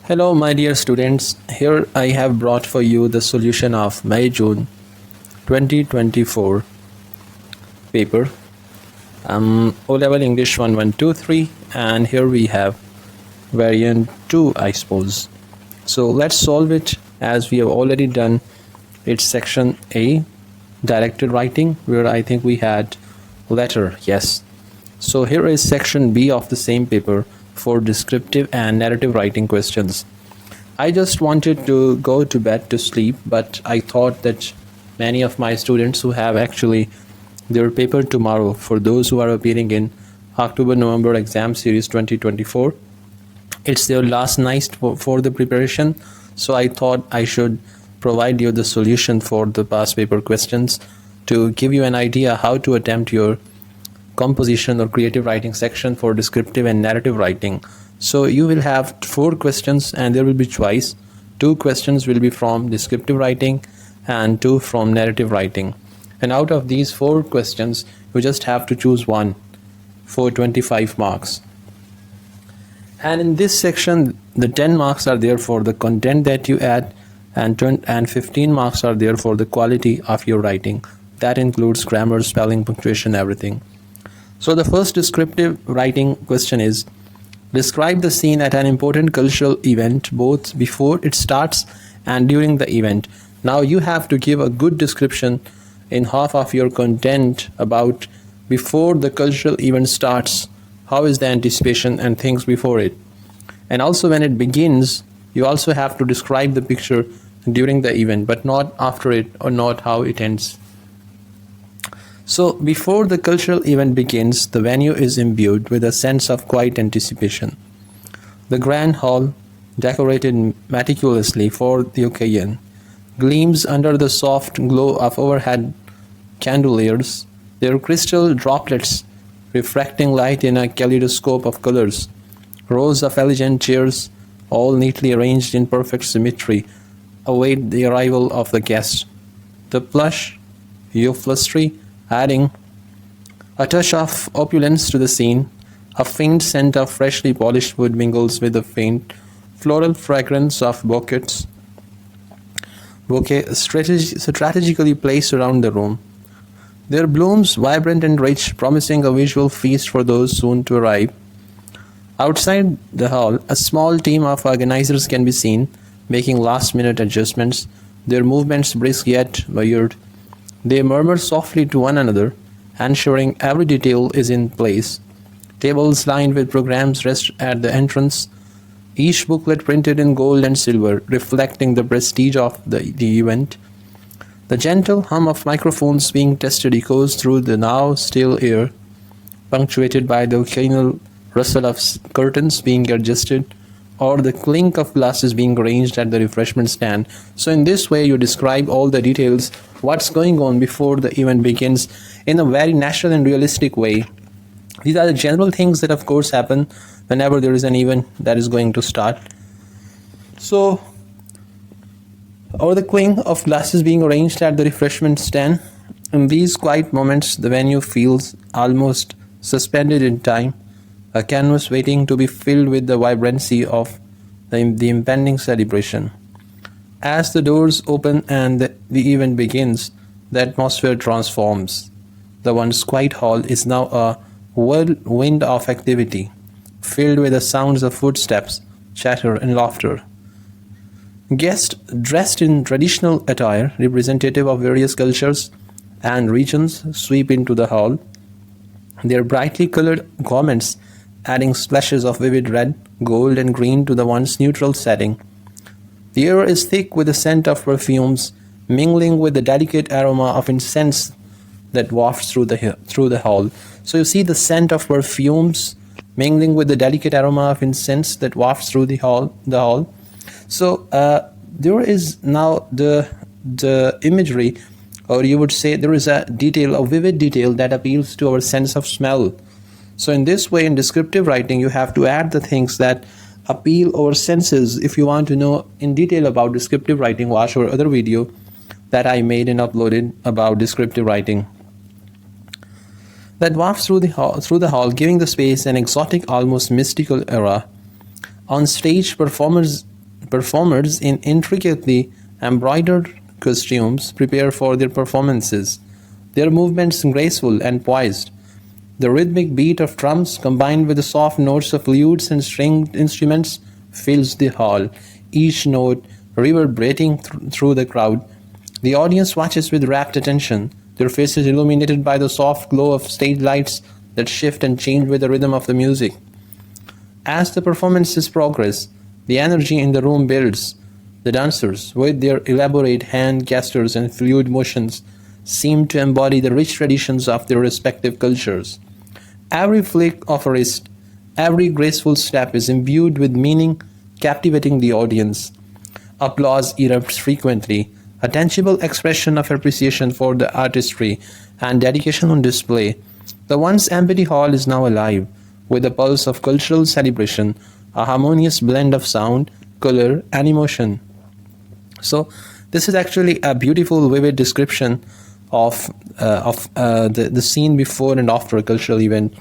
Hello, my dear students. Here I have brought for you the solution of May-June 2024 paper, O-Level English 1123, and here we have variant 2, I suppose. So let's solve it as we have already done. It's section A, directed writing, where I think we had letter, yes. So here is section B of the same paper for descriptive and narrative writing questions. I just wanted to go to bed to sleep, but I thought that many of my students who have actually their paper tomorrow, for those who are appearing in October-November exam series 2024, it's their last night for the preparation. So I thought I should provide you the solution for the past paper questions to give you an idea how to attempt your composition or creative writing section for descriptive and narrative writing. So you will have 4 questions and there will be choice. 2 questions will be from descriptive writing and 2 from narrative writing. And out of these 4 questions, you just have to choose one for 25 marks. And in this section, the 10 marks are there for the content that you add, and 15 marks are there for the quality of your writing. That includes grammar, spelling, punctuation, everything. So the first descriptive writing question is, describe the scene at an important cultural event both before it starts and during the event. Now you have to give a good description in half of your content about before the cultural event starts, how is the anticipation and things before it. And also when it begins, you also have to describe the picture during the event, but not after it or not how it ends. So before the cultural event begins, the venue is imbued with a sense of quiet anticipation. The grand hall, decorated meticulously for the occasion, gleams under the soft glow of overhead chandeliers, their crystal droplets refracting light in a kaleidoscope of colors. Rows of elegant chairs, all neatly arranged in perfect symmetry, await the arrival of the guest. The plush upholstery adding a touch of opulence to the scene. A faint scent of freshly polished wood mingles with the faint floral fragrance of bouquets strategically placed around the room. Their blooms, vibrant and rich, promising a visual feast for those soon to arrive. Outside the hall, a small team of organizers can be seen, making last-minute adjustments, their movements brisk yet measured. They murmur softly to one another, ensuring every detail is in place. Tables lined with programs rest at the entrance, each booklet printed in gold and silver, reflecting the prestige of the event. The gentle hum of microphones being tested echoes through the now still air, punctuated by the occasional rustle of curtains being adjusted, or the clink of glasses being arranged at the refreshment stand. So in this way, you describe all the details, what's going on before the event begins, in a very natural and realistic way. These are the general things that of course happen whenever there is an event that is going to start. So, or the clink of glasses being arranged at the refreshment stand. In these quiet moments, the venue feels almost suspended in time, a canvas waiting to be filled with the vibrancy of the impending celebration. As the doors open and the event begins, the atmosphere transforms. The once quiet hall is now a whirlwind of activity, filled with the sounds of footsteps, chatter, and laughter. Guests dressed in traditional attire, representative of various cultures and regions, sweep into the hall, their brightly colored garments adding splashes of vivid red, gold, and green to the once neutral setting. The air is thick with the scent of perfumes, mingling with the delicate aroma of incense that wafts through the hall. So you see the scent of perfumes mingling with the delicate aroma of incense that wafts through the hall. So there is now the imagery, or you would say there is a vivid detail that appeals to our sense of smell. So in this way, in descriptive writing, you have to add the things that appeal our senses. If you want to know in detail about descriptive writing, watch our other video that I made and uploaded about descriptive writing. That wafts through the hall, giving the space an exotic, almost mystical aura. On stage, performers Performers in intricately embroidered costumes prepare for their performances, their movements graceful and poised. The rhythmic beat of drums combined with the soft notes of lutes and stringed instruments fills the hall, each note reverberating through the crowd. The audience watches with rapt attention, their faces illuminated by the soft glow of stage lights that shift and change with the rhythm of the music. As the performances progress, the energy in the room builds. The dancers, with their elaborate hand gestures and fluid motions, seem to embody the rich traditions of their respective cultures. Every flick of a wrist, every graceful step is imbued with meaning, captivating the audience. Applause erupts frequently, a tangible expression of appreciation for the artistry and dedication on display. The once empty hall is now alive, with a pulse of cultural celebration, a harmonious blend of sound, color, and emotion. So, this is actually a beautiful, vivid description of the scene before and after a cultural event.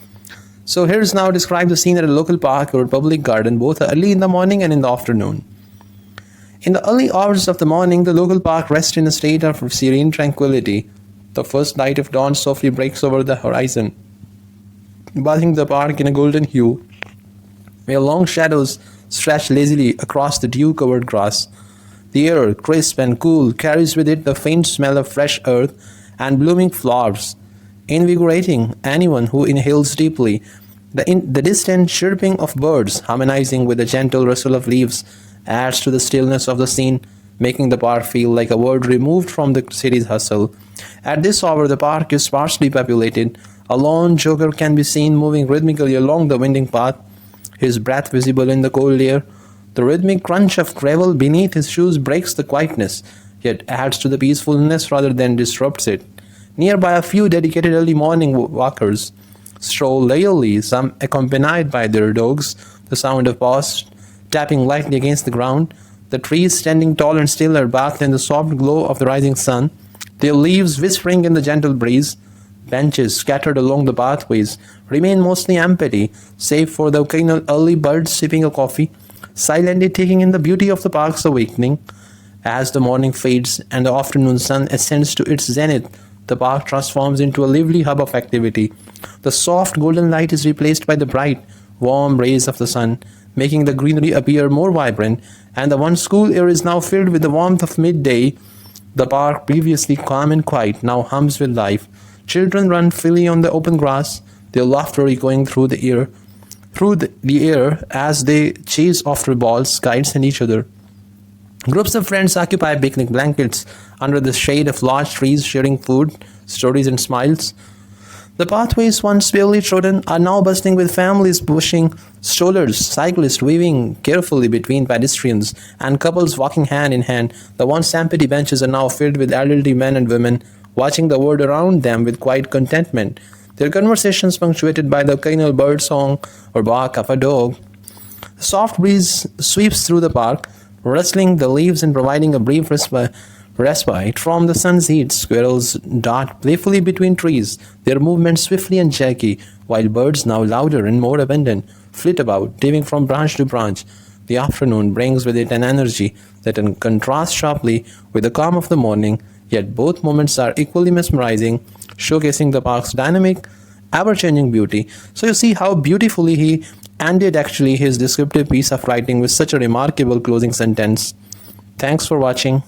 So, here's now describe the scene at a local park or public garden, both early in the morning and in the afternoon. In the early hours of the morning, the local park rests in a state of serene tranquility. The first light of dawn softly breaks over the horizon, bathing the park in a golden hue, where long shadows stretch lazily across the dew-covered grass. The air, crisp and cool, carries with it the faint smell of fresh earth and blooming flowers, invigorating anyone who inhales deeply. The distant chirping of birds, harmonizing with the gentle rustle of leaves, adds to the stillness of the scene, making the park feel like a world removed from the city's hustle. At this hour, the park is sparsely populated. A lone jogger can be seen moving rhythmically along the winding path, his breath visible in the cold air. The rhythmic crunch of gravel beneath his shoes breaks the quietness, yet adds to the peacefulness rather than disrupts it. Nearby, a few dedicated early morning walkers stroll leisurely, some accompanied by their dogs, the sound of paws tapping lightly against the ground. The trees, standing tall and still, are bathed in the soft glow of the rising sun, their leaves whispering in the gentle breeze. Benches scattered along the pathways remain mostly empty, save for the occasional early birds sipping a coffee, silently taking in the beauty of the park's awakening. As the morning fades and the afternoon sun ascends to its zenith, the park transforms into a lively hub of activity. The soft golden light is replaced by the bright, warm rays of the sun, making the greenery appear more vibrant, and the once cool air is now filled with the warmth of midday. The park, previously calm and quiet, now hums with life. Children run freely on the open grass, their laughter echoing through the air as they chase after balls, kites, and each other. Groups of friends occupy picnic blankets under the shade of large trees, sharing food, stories, and smiles. The pathways, once barely trodden, are now bursting with families pushing strollers, cyclists weaving carefully between pedestrians, and couples walking hand in hand. The once empty benches are now filled with elderly men and women, watching the world around them with quiet contentment, their conversations punctuated by the occasional bird song or bark of a dog. The soft breeze sweeps through the park, rustling the leaves and providing a brief respite from the sun's heat. Squirrels dart playfully between trees, their movements swiftly and jerky, while birds, now louder and more abundant, flit about, diving from branch to branch. The afternoon brings with it an energy that contrasts sharply with the calm of the morning, yet both moments are equally mesmerizing, showcasing the park's dynamic, ever-changing beauty. So you see how beautifully he ended actually his descriptive piece of writing with such a remarkable closing sentence. Thanks for watching.